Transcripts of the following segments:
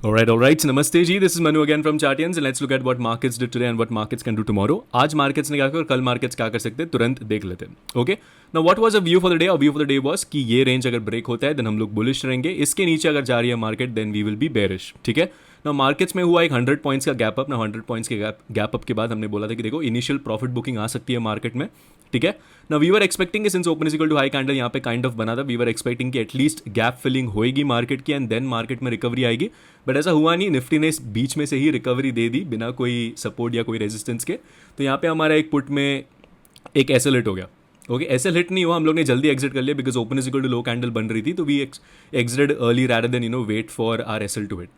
All right. Namaste ji. This is Manu again from Chartians and let's look at what markets did today and what markets can do tomorrow. आज markets ने क्या किया और कल markets क्या कर सकते हैं तुरंत देख लेते हैं. Okay. Now what was a view for the day? A view for the day was कि ये range अगर break होता है then हम लोग bullish रहेंगे. इसके नीचे अगर जा रही है market then we will be bearish. ठीक है. Now markets में हुआ एक 100 points का gap up. Now 100 points के gap up के बाद हमने बोला था कि देखो initial profit booking आ सकती है market में. ठीक है. Now we were expecting कि since open is equal to high candle यहाँ पे kind of बना था, we were expecting कि at least gap filling होएगी market की and then market में recovery आएगी. बट ऐसा हुआ नहीं. निफ्टी ने बीच में से ही रिकवरी दे दी बिना कोई सपोर्ट या कोई रेजिस्टेंस के. तो यहाँ पे हमारा एक पुट में एक एसएल हिट हो गया. ओके, एसएल हिट नहीं हुआ, हम लोग ने जल्दी एग्जिट कर लिया because open is equal to low candle बन रही थी. तो we exited early rather than wait for our SL to hit.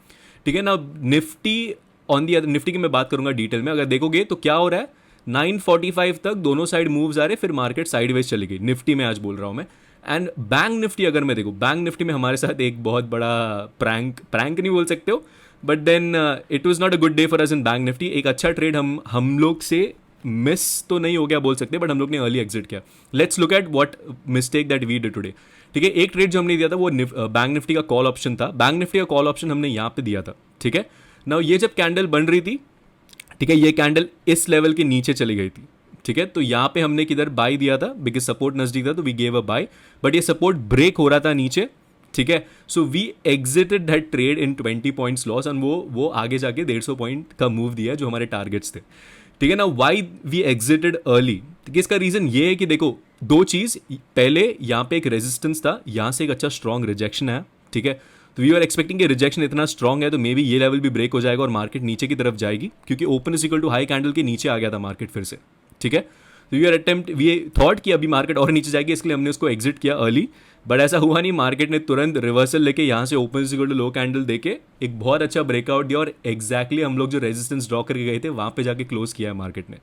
ठीक है ना. Nifty on the other, Nifty की मैं बात करूंगा डिटेल में. अगर देखोगे तो क्या हो रहा है, 945 तक दोनों साइड मूव्स आ रहे, फिर मार्केट साइडवेज चली गई. निफ्टी में आज बोल रहा हूँ मैं. एंड बैंक निफ्टी अगर मैं देखूँ, बैंक निफ्टी में हमारे साथ एक बहुत बड़ा प्रैंक नहीं बोल सकते हो, but then it was not a good day for us in bank Nifty. एक अच्छा ट्रेड हम लोग से मिस तो नहीं हो गया बोल सकते, बट हम लोग ने अर्ली एग्जिट किया. Let's look at what mistake that we did today. ठीक है, एक ट्रेड जो हमने दिया था वो बैंक निफ्टी का कॉल ऑप्शन था. बैंक निफ्टी का कॉल ऑप्शन हमने यहाँ पे दिया था. ठीक है. नाउ ये जब कैंडल बन रही थी, ठीक है, ये कैंडल इस लेवल के नीचे चली गई थी. ठीक है, तो यहाँ पे हमने किधर बाई दिया था बिकॉज सपोर्ट नजदीक था, तो we gave a buy. But ये सपोर्ट ब्रेक हो रहा था नीचे. ठीक है, so we exited that trade in 20 points loss and वो आगे जाके 150 पॉइंट का मूव दिया जो हमारे टारगेट्स थे. ठीक है ना. वाई वी एग्जिटेड अर्ली, ठीक है, इसका रीजन ये है कि देखो दो चीज. पहले यहाँ पे एक रेजिस्टेंस था, यहाँ से एक अच्छा स्ट्रॉन्ग रिजेक्शन है. ठीक है, तो वी आर एक्सपेक्टिंग कि रिजेक्शन इतना स्ट्रॉन्ग है तो मे बी ये लेवल भी ब्रेक हो जाएगा और मार्केट नीचे की तरफ जाएगी, क्योंकि open is equal to high candle के नीचे आ गया था मार्केट फिर से. ठीक है, तो वी थॉट कि अभी मार्केट और नीचे जाएगी, इसके लिए हमने उसको एग्जिट किया अर्ली. बट ऐसा हुआ नहीं. मार्केट ने तुरंत रिवर्सल लेके यहाँ से open is equal to low candle देके एक बहुत अच्छा ब्रेकआउट दिया और एग्जैक्टली हम लोग जो रेजिस्टेंस ड्रॉ करके गए थे वहाँ पे जाके क्लोज किया है मार्केट ने.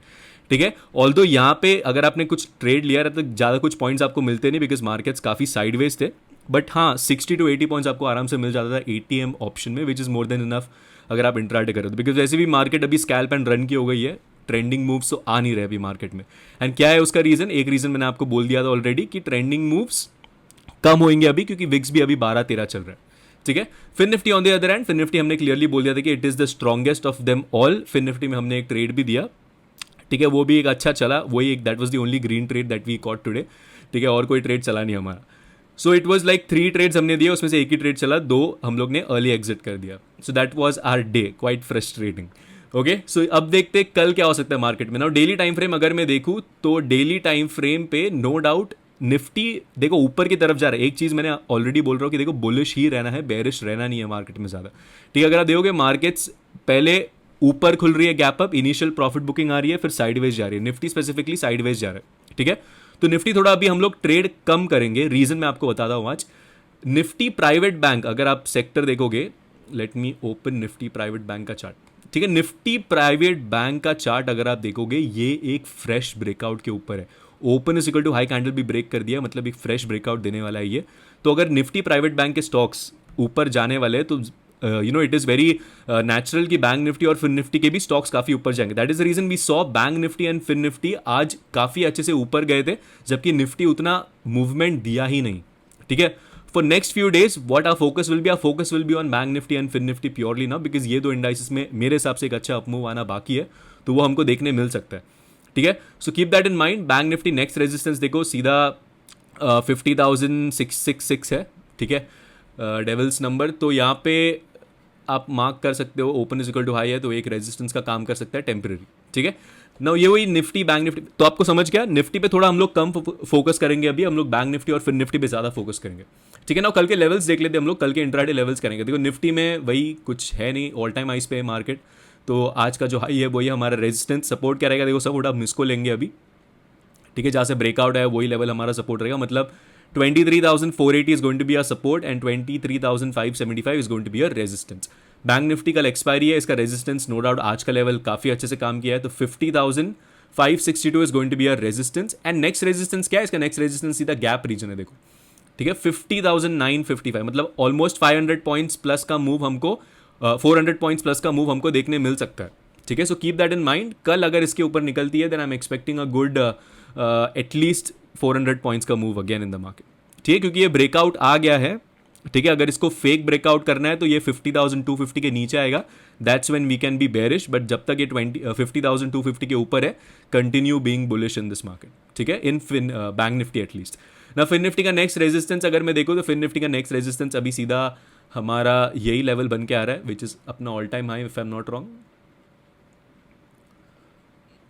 ठीक है, ऑल्दो यहाँ पे अगर आपने कुछ ट्रेड लिया है तो ज़्यादा कुछ पॉइंट्स आपको मिलते नहीं बिकॉज मार्केट्स काफ़ी साइडवेज थे. बट हाँ, 60 to 80 पॉइंट्स आपको आराम से मिल जाता था एटीएम ऑप्शन में, which is more than enough अगर आप इंट्राडे करो तो. बिकॉज वैसे भी मार्केट अभी स्कैल्प एंड रन की हो गई है, ट्रेंडिंग मूव्स तो आ नहीं रहे अभी मार्केट में. एंड क्या है उसका रीजन? एक रीजन मैंने आपको बोल दिया था ऑलरेडी कि ट्रेंडिंग मूव्स कम होंगे अभी, क्योंकि विक्स भी अभी 12-13 चल रहा है. ठीक है. Fin Nifty on the other hand, Fin Nifty हमने क्लियरली बोल दिया था कि it is the strongest of them all. Fin Nifty में हमने एक ट्रेड भी दिया. ठीक है, वो भी एक अच्छा चला. वही एक that was the only green trade that we caught today. ठीक है, और कोई ट्रेड चला नहीं हमारा. So it was like 3 trades हमने दिए, उसमें से एक ही ट्रेड चला, 2 हम लोग ने अर्ली एग्जिट कर दिया. So that was our day, quite frustrating. Okay, so अब देखते हैं कल क्या हो सकता है मार्केट में. नाउ डेली टाइम फ्रेम अगर मैं देखूँ तो डेली टाइम फ्रेम पे नो डाउट निफ्टी देखो ऊपर की तरफ जा रहा है. एक चीज़ मैंने ऑलरेडी बोल रहा हूँ कि देखो बुलिश ही रहना है, बेरिश रहना नहीं है मार्केट में ज़्यादा. ठीक है, अगर आप देखोगे मार्केट्स पहले ऊपर खुल रही है, gap up, initial profit booking आ रही है, फिर साइडवेज जा रही है. निफ्टी स्पेसिफिकली साइडवेज जा रहा है. ठीक है, तो निफ्टी थोड़ा अभी हम लोग ट्रेड कम करेंगे. रीजन मैं आपको बताता हूँ आज. निफ्टी प्राइवेट बैंक अगर आप सेक्टर देखोगे, let me open Nifty private bank का चार्ट. ठीक है, निफ्टी प्राइवेट बैंक का चार्ट अगर आप देखोगे ये एक फ्रेश ब्रेकआउट के ऊपर है. Open is equal to high candle भी ब्रेक कर दिया, मतलब एक फ्रेश ब्रेकआउट देने वाला है ये. तो अगर निफ्टी प्राइवेट बैंक के स्टॉक्स ऊपर जाने वाले हैं तो इट इज़ वेरी नेचुरल कि बैंक निफ्टी और फिन निफ्टी के भी स्टॉक्स काफ़ी ऊपर जाएंगे. That is the reason we saw bank Nifty and Fin Nifty आज काफ़ी अच्छे से ऊपर गए थे, जबकि निफ्टी उतना मूवमेंट दिया ही नहीं. ठीक है, for next few days what are focus will be on bank Nifty and Fin Nifty purely ना, बिकॉज ये दो इंडाइसिस में मेरे हिसाब से एक अच्छा अपमूव आना बाकी है, तो वो हमको देखने मिल सकता है. ठीक है, so keep that in mind. Bank Nifty next resistance देखो सीधा 50,666 है. ठीक है, डेविल्स नंबर, तो यहाँ पे आप मार्क कर सकते हो. Open is equal to high है तो एक रेजिस्टेंस का काम कर सकता है टेम्परेरी. ठीक है, ना ये वही निफ्टी बैंक निफ्टी, तो आपको समझ गया. निफ्टी पे थोड़ा हम लोग कम फोकस करेंगे अभी, हम लोग बैंक निफ्टी और फिर निफ्टी पे ज़्यादा फोकस करेंगे. ठीक है ना. कल के लेवल्स देख लेते हैं हम लोग, कल के इंट्राडे लेवल्स करेंगे. देखो निफ्टी में वही कुछ है नहीं, ऑल टाइम हाइस पे है मार्केट. तो आज का जो हाई है वही हमारा रेजिस्टेंस. सपोर्ट क्या रहेगा देखो, सपोर्ट आप इसको लेंगे अभी. ठीक है, जहाँ से ब्रेकआउट है वही लेवल हमारा सपोर्ट रहेगा. मतलब 23,480 is going to be a support and 23,575 is going to be a resistance. Bank Nifty कल एक्सपायरी है, इसका रेजिस्टेंस नो डाउट आज का लेवल काफ़ी अच्छे से काम किया है, तो 50,562 is going to be a resistance. And next resistance क्या है? इसका नेक्स्ट रेजिस्टेंस सीधा गैप रीजन है. देखो ठीक है, 50,955, मतलब ऑलमोस्ट 500 पॉइंट्स प्लस का मूव हमको 400 पॉइंट्स प्लस का मूव हमको देखने मिल सकता है. ठीक है, so keep that in mind. कल अगर इसके ऊपर निकलती है then I am expecting a good at least 400 points का move again in the market. ठीक है, क्योंकि ये ब्रेकआउट आ गया है ठीक है, अगर इसको फेक ब्रेकआउट करना है तो ये 50,250 के नीचे आएगा, that's when we can be bearish, but जब तक ये 50,250 के ऊपर है, continue being bullish in this market, ठीक है, इन बैंक निफ्टी एटलीस्ट। ना फिन निफ्टी का नेक्स्ट रेजिस्टेंस अगर मैं देखूँ तो फिन निफ्टी का नेक्स्ट रेजिस्टेंस अभी सीधा हमारा यही लेवल बन के आ रहा है, विच इज़ अपना all time high if I am not wrong,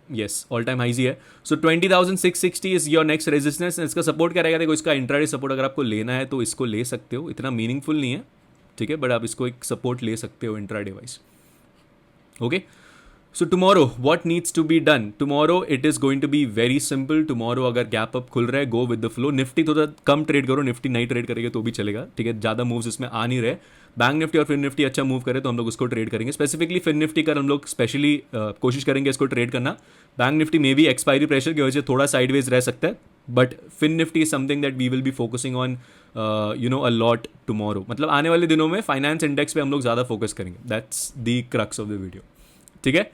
yes all time high ही है। So 20,660 is your next resistance. इसका सपोर्ट क्या रहेगा, देखो इसका इंट्राडे सपोर्ट अगर आपको लेना है तो इसको ले सकते हो, इतना मीनिंगफुल नहीं है, ठीक है, बट आप इसको एक सपोर्ट ले सकते हो intraday wise. Okay, so tomorrow what needs to be done, tomorrow it is going to be very simple. Tomorrow अगर गैप अप खुल रहा है, go with the flow. Nifty थोड़ा कम ट्रेड करो, निफ्टी नहीं ट्रेड करेंगे तो भी चलेगा, ठीक है, ज़्यादा मूव्स इसमें आ नहीं रहे। बैंक निफ्टी और फिन निफ्टी अच्छा मूव करे तो हम लोग उसको ट्रेड करेंगे, स्पेसिफिकली फिन निफ्टी कर हम लोग स्पेशली कोशिश करेंगे इसको ट्रेड करना। बैंक निफ्टी में भी एक्सपायरी प्रेशर की वजह से थोड़ा साइडवेज रह सकता है, but Fin Nifty is something that we will be focusing on a lot tomorrow. मतलब आने वाले दिनों में फाइनेंस इंडेक्स पे हम लोग ज़्यादा फोकस करेंगे, that's the crux of the video, ठीक है।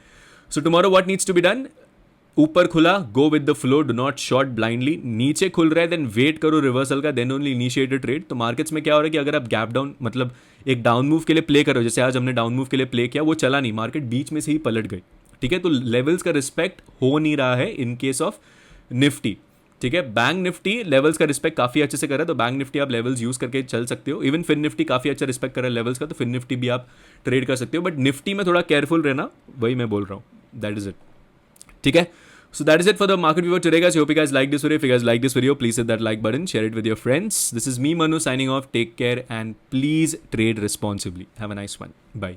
So tomorrow what needs to be done, ऊपर खुला go with the flow, do not short blindly. नीचे खुल रहा है देन वेट करो रिवर्सल का, then only initiate a trade. तो मार्केट्स में क्या हो रहा है कि अगर आप गैप डाउन मतलब एक डाउन मूव के लिए प्ले करो, जैसे आज हमने डाउन मूव के लिए प्ले किया, वो चला नहीं, मार्केट बीच में से ही पलट गई, ठीक है, तो लेवल्स का रिस्पेक्ट हो नहीं रहा है इन केस ऑफ निफ्टी, ठीक है। बैंक निफ्टी लेवल्स का रिस्पेक्ट काफी अच्छे से कर रहा है, तो बैंक निफ्टी आप लेवल्स यूज करके चल सकते हो। इवन फिन निफ्टी काफी अच्छा रिस्पेक्ट कर रहा है लेवल्स का, तो फिन निफ्टी भी आप ट्रेड कर सकते हो, बट निफ्टी में थोड़ा केयरफुल रहना, वही मैं बोल रहा हूँ, दैट इज इट, ठीक है। So that is it for the market view today, guys. I hope you guys like this video. If you guys like this video, please hit that like button, share it with your friends. This is me, Manu, signing off. Take care and please trade responsibly. Have a nice one. Bye.